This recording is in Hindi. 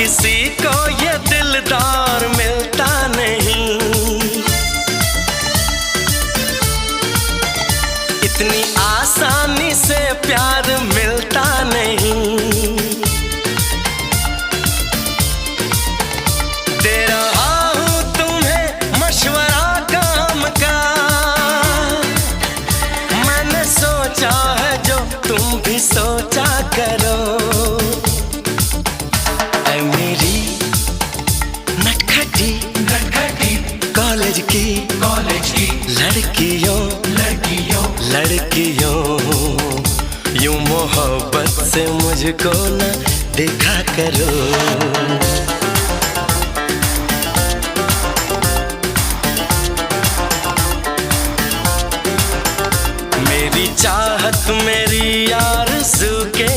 किसी को ये दिलदार मिलता नहीं। इतनी आसानी से प्यार मिलता नहीं। दे रहा हूं तुम्हें मशवरा काम का, मैंने सोचा है जो तुम भी सोचा करो। ऐ मेरी नटखटी कॉलेज की लड़कियों यूं मोहब्बत से मुझको न देखा करो। मेरी चाहत मेरी आरज़ू के